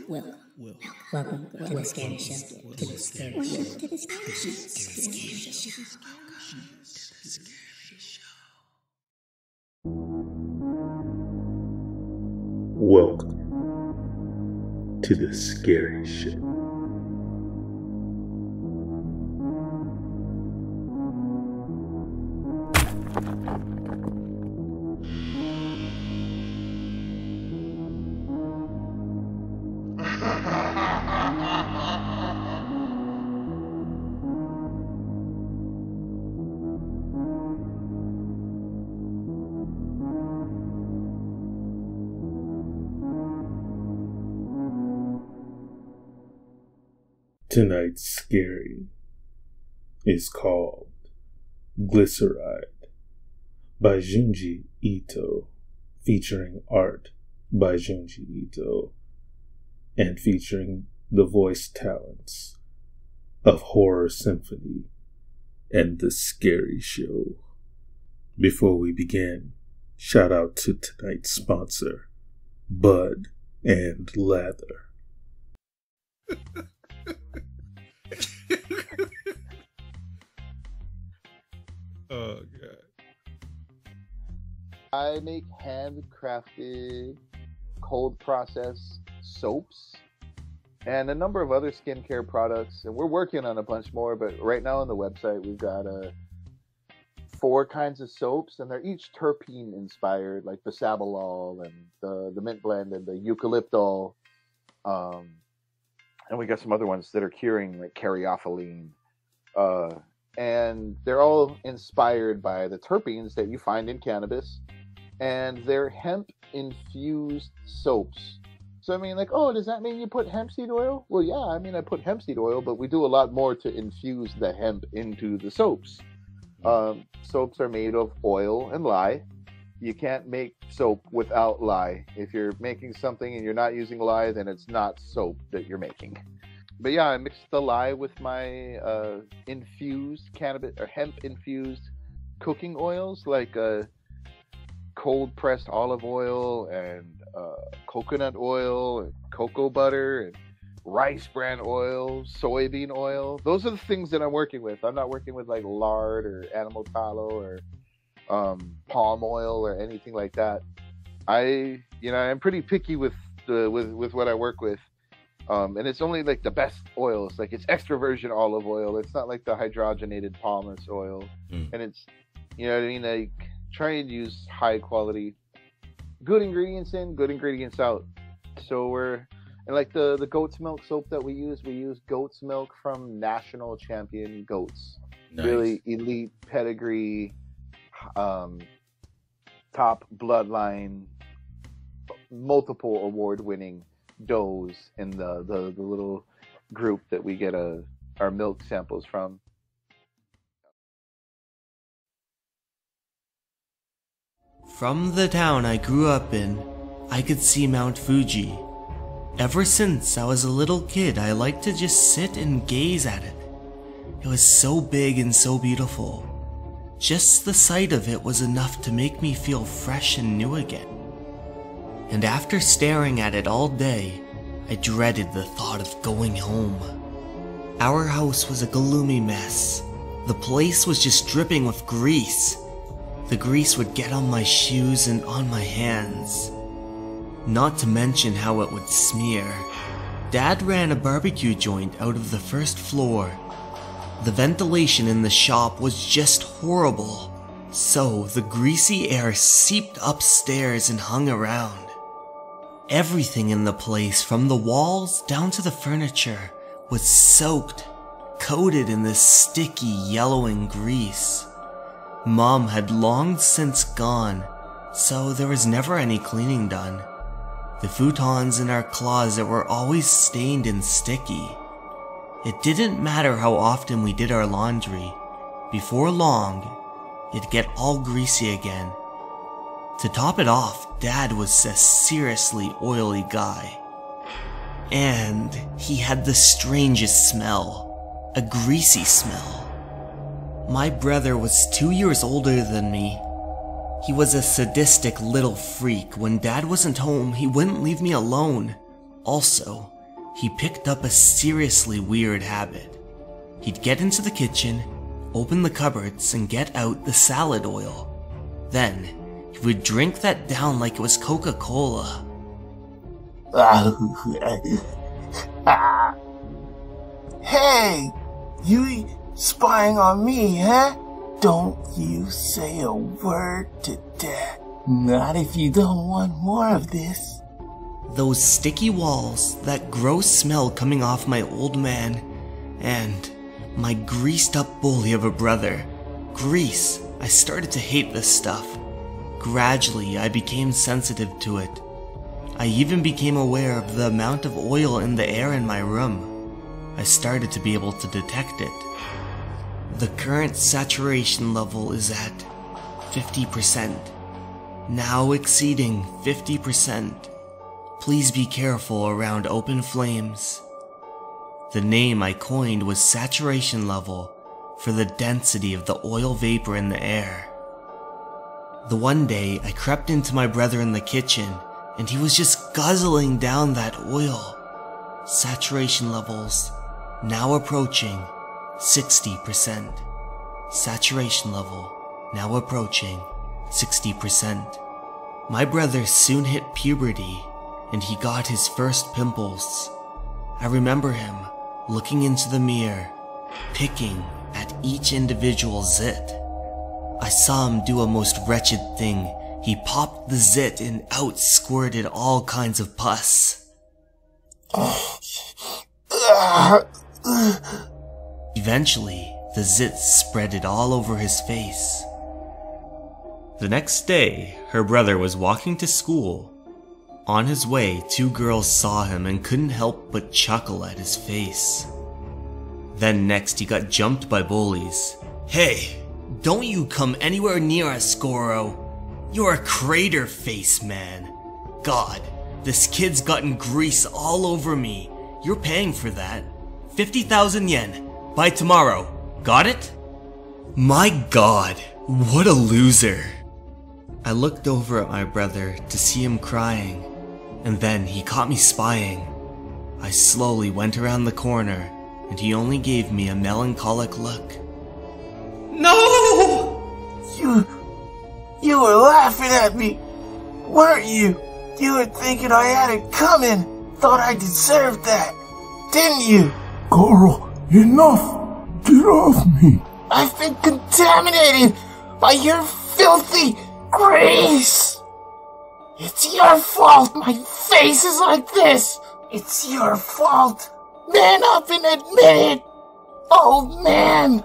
Welcome to the Scary Show. To the Scary Show. To the Scary Show. Welcome to the Scary Show. Tonight's scary is called Glyceride by Junji Ito, featuring art by Junji Ito and featuring the voice talents of Horror Symphony and The Scary Show. Before we begin, shout out to tonight's sponsor, Bud and Lather. Oh god. I make handcrafted, cold processed soaps and a number of other skincare products, and we're working on a bunch more, but right now on the website we've got 4 kinds of soaps, and they're each terpene inspired, like the sabolol and the mint blend and the eucalyptol, and we got some other ones that are curing, like caryophyllene, and they're all inspired by the terpenes that you find in cannabis, and they're hemp-infused soaps. So, I mean, like, oh, does that mean you put hemp seed oil? Well, yeah, I mean, I put hemp seed oil, but we do a lot more to infuse the hemp into the soaps. Soaps are made of oil and lye. You can't make soap without lye. If you're making something and you're not using lye, then it's not soap that you're making. But yeah, I mixed the lye with my infused cannabis or hemp-infused cooking oils, like cold pressed olive oil and coconut oil and cocoa butter and rice bran oil, soybean oil. Those are the things that I'm working with. I'm not working with like lard or animal tallow or palm oil or anything like that. I'm pretty picky with what I work with. And it's only like the best oils, like it's extra virgin olive oil. It's not like the hydrogenated palmist oil. And it's, you know what I mean? Like, try and use high quality, good ingredients in, good ingredients out. So and like the goat's milk soap that we use goat's milk from national champion goats. Nice. Really elite pedigree, top bloodline, multiple award winning does in the little group that we get our milk samples from. From the town I grew up in, I could see Mount Fuji. Ever since I was a little kid, I liked to just sit and gaze at it. It was so big and so beautiful. Just the sight of it was enough to make me feel fresh and new again. And after staring at it all day, I dreaded the thought of going home. Our house was a gloomy mess. The place was just dripping with grease. The grease would get on my shoes and on my hands. Not to mention how it would smear. Dad ran a barbecue joint out of the first floor. The ventilation in the shop was just horrible, so the greasy air seeped upstairs and hung around. Everything in the place, from the walls down to the furniture, was soaked, coated in this sticky, yellowing grease. Mom had long since gone, so there was never any cleaning done. The futons in our closet were always stained and sticky. It didn't matter how often we did our laundry. Before long, it'd get all greasy again. To top it off, Dad was a seriously oily guy. And he had the strangest smell. A greasy smell. My brother was 2 years older than me. He was a sadistic little freak. When Dad wasn't home, he wouldn't leave me alone. Also, he picked up a seriously weird habit. He'd get into the kitchen, open the cupboards, and get out the salad oil. Then, he would drink that down like it was Coca-Cola. Hey! You spying on me, huh? Don't you say a word to Dad. Not if you don't want more of this. Those sticky walls, that gross smell coming off my old man, and my greased up bully of a brother. Grease. I started to hate this stuff. Gradually, I became sensitive to it. I even became aware of the amount of oil in the air in my room. I started to be able to detect it. The current saturation level is at 50%, now exceeding 50%. Please be careful around open flames. The name I coined was saturation level for the density of the oil vapor in the air. The one day I crept into my brother in the kitchen and he was just guzzling down that oil. Saturation levels now approaching 60%. Saturation level now approaching 60%. My brother soon hit puberty and he got his first pimples. I remember him looking into the mirror, picking at each individual zit. I saw him do a most wretched thing. He popped the zit and out squirted all kinds of pus. Eventually, the zit spread all over his face. The next day, her brother was walking to school. On his way, two girls saw him and couldn't help but chuckle at his face. Then next, he got jumped by bullies. Hey, don't you come anywhere near us, Goro. You're a crater face, man. God, this kid's gotten grease all over me. You're paying for that. 50,000 yen. By tomorrow. Got it? My God, what a loser. I looked over at my brother to see him crying, and then he caught me spying. I slowly went around the corner, and he only gave me a melancholic look. No! You were laughing at me, weren't you? You were thinking I had it coming, thought I deserved that, didn't you? Goro, enough! Get off me! I've been contaminated by your filthy grease! It's your fault my face is like this! It's your fault! Man up and admit it! Old man!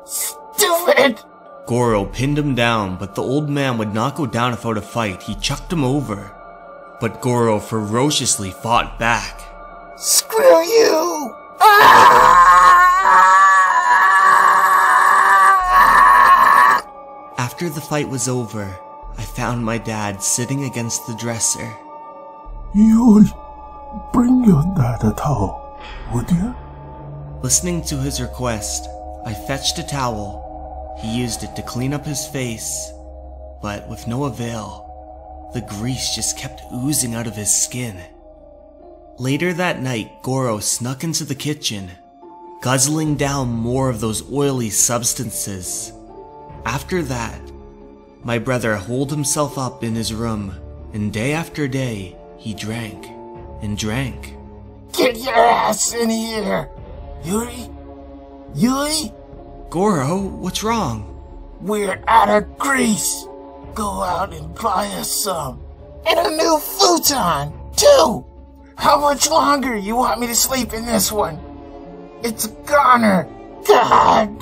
Stupid! Goro pinned him down, but the old man would not go down without a fight. He chucked him over. But Goro ferociously fought back. Screw you! After the fight was over, I found my dad sitting against the dresser. You bring your dad a towel, would you? Listening to his request, I fetched a towel. He used it to clean up his face, but with no avail. The grease just kept oozing out of his skin. Later that night, Goro snuck into the kitchen, guzzling down more of those oily substances. After that, my brother holed himself up in his room, and day after day, he drank and drank. Get your ass in here! Yuri? Yuri? Goro, what's wrong? We're out of grease. Go out and buy us some. And a new futon, too! How much longer you want me to sleep in this one? It's a goner. God!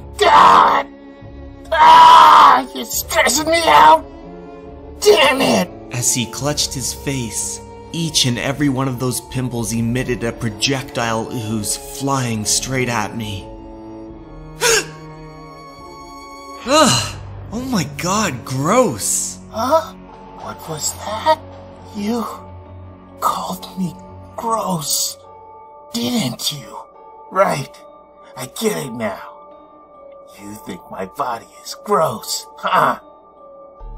Ah! You're stressing me out! Damn it! As he clutched his face, each and every one of those pimples emitted a projectile ooze flying straight at me. Ugh! Oh my God, gross! Huh? What was that? You called me gross, didn't you? Right, I get it now. You think my body is gross, huh?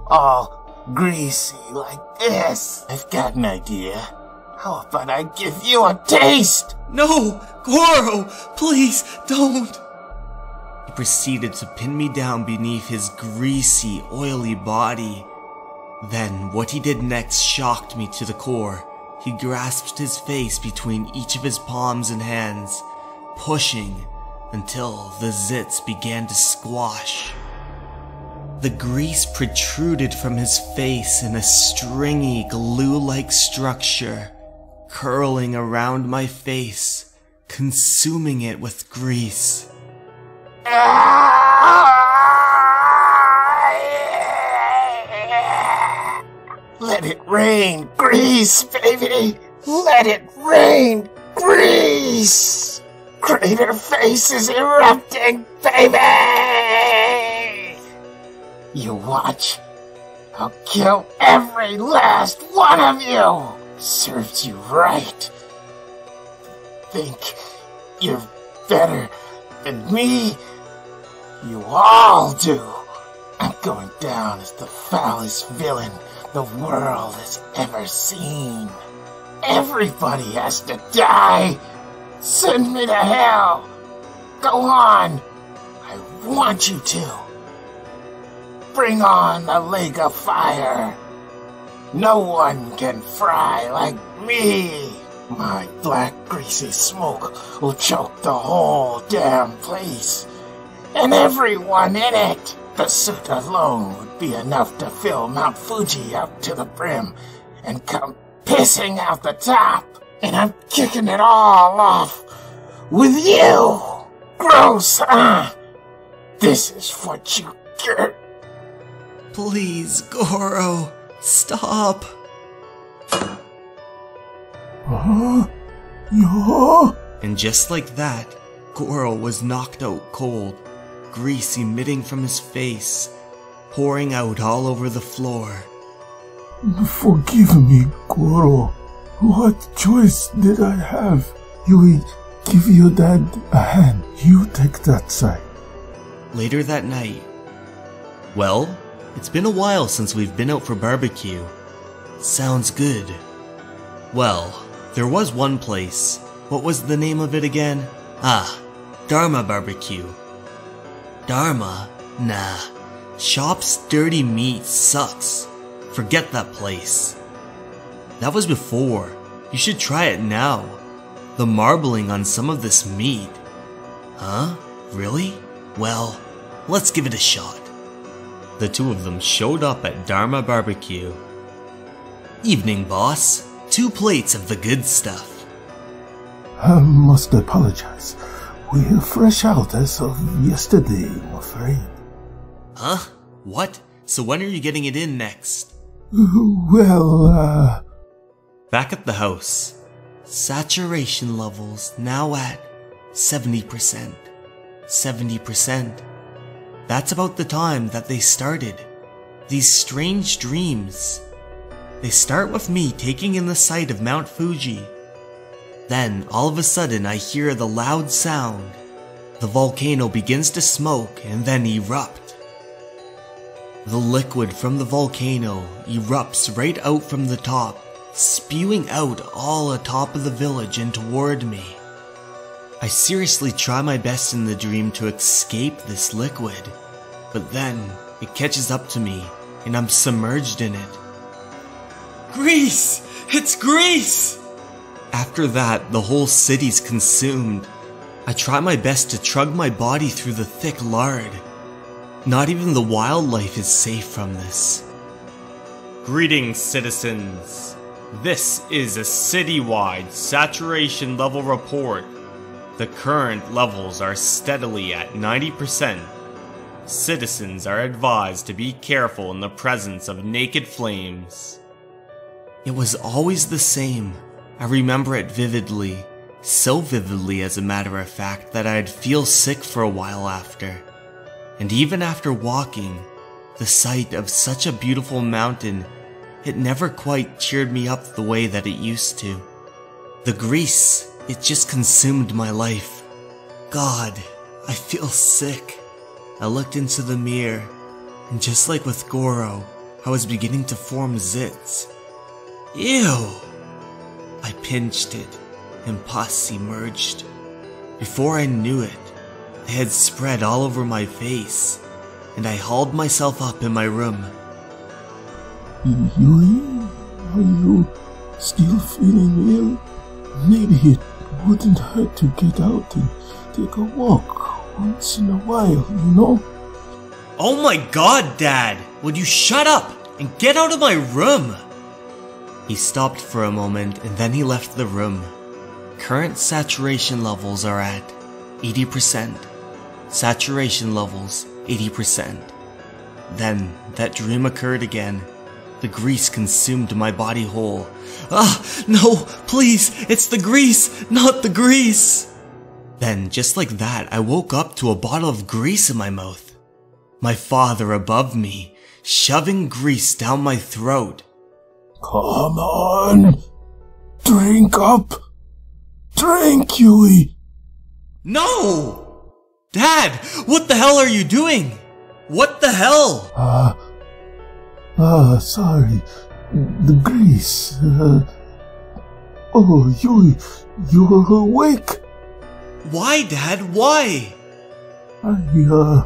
All greasy like this. I've got an idea. How about I give you a taste? No! Goro! Please, don't! He proceeded to pin me down beneath his greasy, oily body. Then, what he did next shocked me to the core. He grasped his face between each of his palms and hands, pushing until the zits began to squash. The grease protruded from his face in a stringy, glue-like structure, curling around my face, consuming it with grease. Let it rain, grease, baby! Let it rain, grease! Crater face is erupting, baby! You watch. I'll kill every last one of you! Serves you right. Think you're better than me? You all do. I'm going down as the foulest villain the world has ever seen. Everybody has to die. Send me to hell. Go on. I want you to. Bring on the lake of fire. No one can fry like me. My black greasy smoke will choke the whole damn place. And everyone in it. The suit alone would be enough to fill Mount Fuji up to the brim and come pissing out the top. And I'm kicking it all off with you. Gross, huh? This is what you get. Please, Goro, stop. Yeah? And just like that, Goro was knocked out cold, grease emitting from his face, pouring out all over the floor. Forgive me, Goro. What choice did I have? Yui, give your dad a hand. You take that side. Later that night. Well, it's been a while since we've been out for barbecue. Sounds good. Well, there was one place. What was the name of it again? Ah, Dharma Barbecue. Dharma? Nah. Shop's dirty meat sucks. Forget that place. That was before. You should try it now. The marbling on some of this meat. Huh? Really? Well, let's give it a shot. The two of them showed up at Dharma Barbecue. Evening, boss. 2 plates of the good stuff. I must apologize. We're fresh out as of yesterday, I'm afraid. Huh? What? So when are you getting it in next? Well, Back at the house. Saturation levels now at 70%. 70%. That's about the time that they started. These strange dreams. They start with me taking in the sight of Mount Fuji. Then, all of a sudden, I hear the loud sound. The volcano begins to smoke and then erupt. The liquid from the volcano erupts right out from the top, spewing out all atop of the village and toward me. I seriously try my best in the dream to escape this liquid, but then it catches up to me and I'm submerged in it. Grease! It's grease! After that, the whole city's consumed. I try my best to chug my body through the thick lard. Not even the wildlife is safe from this. Greetings, citizens. This is a citywide saturation level report. The current levels are steadily at 90%. Citizens are advised to be careful in the presence of naked flames. It was always the same. I remember it vividly. So vividly, as a matter of fact, that I'd feel sick for a while after. And even after walking, the sight of such a beautiful mountain, it never quite cheered me up the way that it used to. The grease, it just consumed my life. God, I feel sick. I looked into the mirror, and just like with Goro, I was beginning to form zits. Ew! I pinched it, and pus emerged. Before I knew it, they had spread all over my face, and I hauled myself up in my room. Yui, are you still feeling ill? Maybe it wouldn't hurt to get out and take a walk once in a while, you know? Oh my god, Dad! Would you shut up and get out of my room? He stopped for a moment and then he left the room. Current saturation levels are at 80%. Saturation levels 80%. Then that dream occurred again. The grease consumed my body whole. Ah, no, please, it's the grease, not the grease! Then, just like that, I woke up to a bottle of grease in my mouth. My father above me, shoving grease down my throat. Come on! Drink up! Drink, Yui! No! Dad, what the hell are you doing? What the hell? Sorry. The grease. Oh, Yui, you're awake? Why, Dad? Why? I,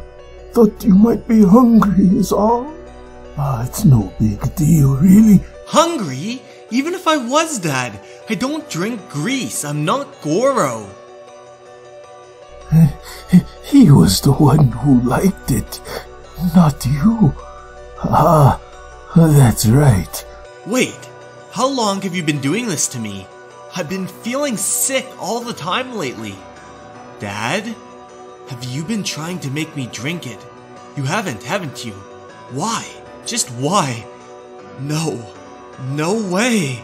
thought you might be hungry is all. It's no big deal, really. Hungry? Even if I was, Dad, I don't drink grease. I'm not Goro. He was the one who liked it, not you. That's right. Wait, how long have you been doing this to me? I've been feeling sick all the time lately. Dad? Have you been trying to make me drink it? You haven't you? Why? Just why? No. No way.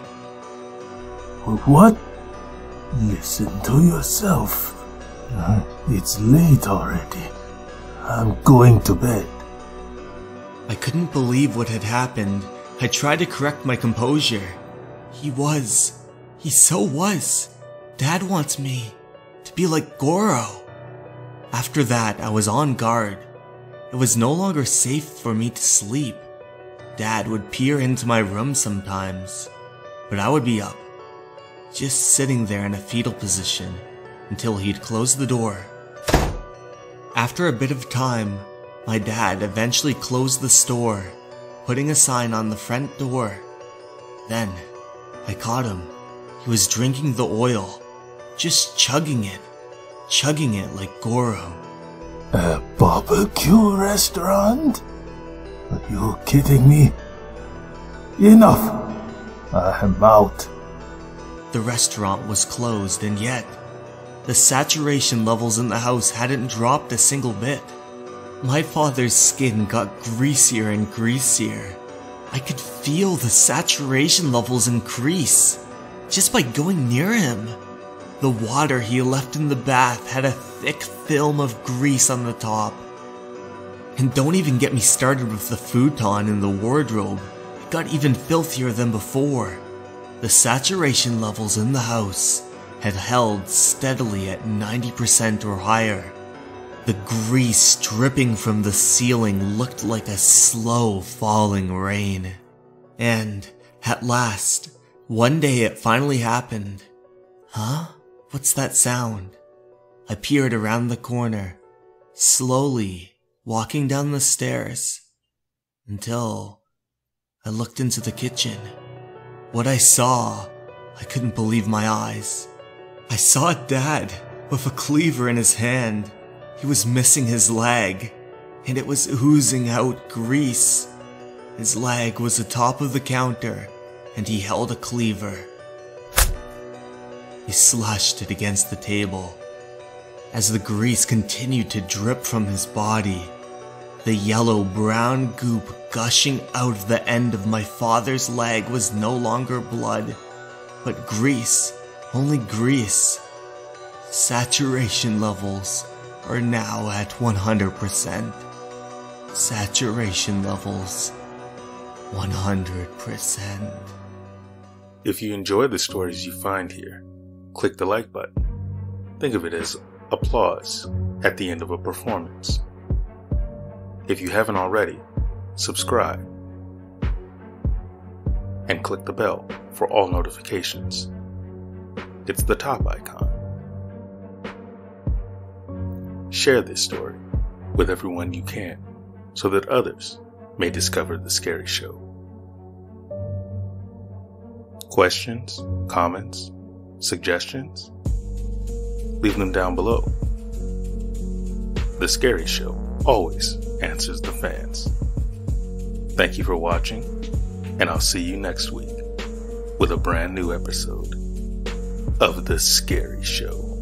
What? Listen to yourself. It's late already. I'm going to bed. I couldn't believe what had happened. I tried to correct my composure. He so was. Dad wants me to be like Goro. After that, I was on guard. It was no longer safe for me to sleep. Dad would peer into my room sometimes, but I would be up, just sitting there in a fetal position until he'd close the door. After a bit of time, my dad eventually closed the store, putting a sign on the front door. Then, I caught him. He was drinking the oil, just chugging it like Goro. A barbecue restaurant? Are you kidding me? Enough! I'm out. The restaurant was closed, and yet, the saturation levels in the house hadn't dropped a single bit. My father's skin got greasier and greasier. I could feel the saturation levels increase just by going near him. The water he left in the bath had a thick film of grease on the top. And don't even get me started with the futon in the wardrobe. It got even filthier than before. The saturation levels in the house had held steadily at 90% or higher. The grease dripping from the ceiling looked like a slow falling rain. And, at last, one day it finally happened. Huh? What's that sound? I peered around the corner, slowly walking down the stairs, until I looked into the kitchen. What I saw, I couldn't believe my eyes. I saw Dad with a cleaver in his hand. He was missing his leg, and it was oozing out grease. His leg was atop of the counter, and he held a cleaver. He slashed it against the table. As the grease continued to drip from his body, the yellow-brown goop gushing out of the end of my father's leg was no longer blood, but grease, only grease. Saturation levels are now at 100%. Saturation levels, 100%. If you enjoy the stories you find here, click the like button. Think of it as applause at the end of a performance. If you haven't already, subscribe and click the bell for all notifications. it's the top icon. Share this story with everyone you can so that others may discover The Scary Show. Questions, comments, suggestions? Leave them down below. The Scary Show always answers the fans. Thank you for watching, and I'll see you next week with a brand new episode of The Scary Show.